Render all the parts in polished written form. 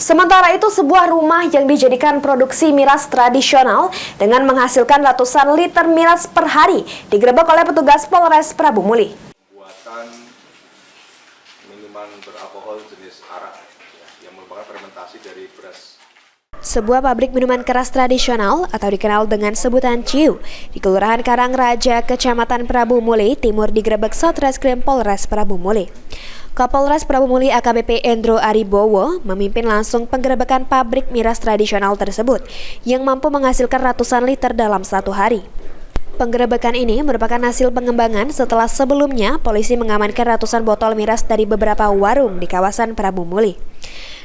Sementara itu, sebuah rumah yang dijadikan produksi miras tradisional dengan menghasilkan ratusan liter miras per hari digerebek oleh petugas Polres Prabu Muli. Buatan minuman beralkohol jenis arak yang merupakan fermentasi dari beras. Sebuah pabrik minuman keras tradisional atau dikenal dengan sebutan Ciu di Kelurahan Karangraja, Kecamatan Prabu Muli Timur digerebek Satreskrim Polres Prabu Muli. Kapolres Prabu Muli AKBP Endro Aribowo memimpin langsung penggerebekan pabrik miras tradisional tersebut yang mampu menghasilkan ratusan liter dalam satu hari. Penggerebekan ini merupakan hasil pengembangan setelah sebelumnya polisi mengamankan ratusan botol miras dari beberapa warung di kawasan Prabu Muli.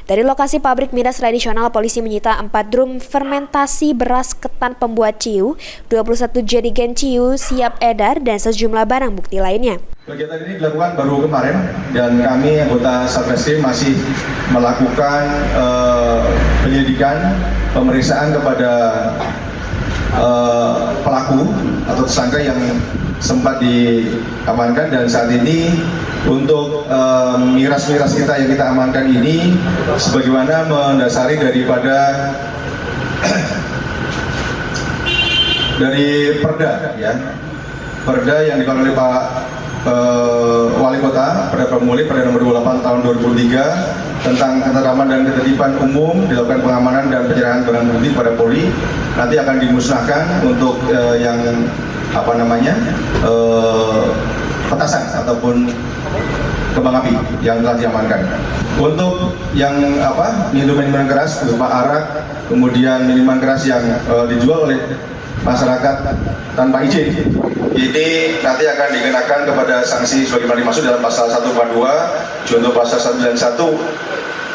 Dari lokasi pabrik miras tradisional, polisi menyita 4 drum fermentasi beras ketan pembuat Ciu, 21 jerigen Ciu siap edar, dan sejumlah barang bukti lainnya. Kegiatan ini dilakukan baru kemarin dan kami anggota Satreskrim masih melakukan penyelidikan, pemeriksaan kepada pelaku atau tersangka yang sempat diamankan, dan saat ini untuk miras-miras kita yang kita amankan ini sebagaimana mendasari daripada dari Perda ya. Perda yang dikeluarkan oleh Pak Wali Kota Perda Prabu Muli Perda nomor 28 tahun 2003 tentang ketentraman dan ketertiban umum, dilakukan pengamanan dan penyerahan barang bukti pada Polri, nanti akan dimusnahkan untuk yang petasan ataupun kembang api yang telah diamankan. Untuk yang minuman keras berupa arak, kemudian minuman keras yang dijual oleh masyarakat tanpa izin, ini nanti akan dikenakan kepada sanksi sebagaimana dimaksud dalam pasal 142 junto pasal 191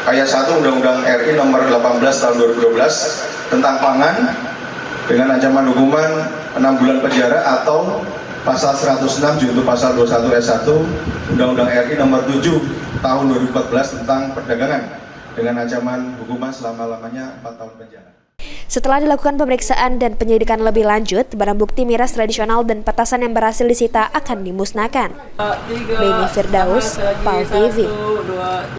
ayat 1 Undang-Undang RI nomor 18 tahun 2012 tentang pangan dengan ancaman hukuman 6 bulan penjara, atau pasal 106 junto pasal 21 ayat 1 Undang-Undang RI nomor 7 tahun 2014 tentang perdagangan dengan ancaman hukuman selama-lamanya 4 tahun penjara. Setelah dilakukan pemeriksaan dan penyelidikan lebih lanjut, barang bukti miras tradisional dan petasan yang berhasil disita akan dimusnahkan. Beni Firdaus, PAL TV.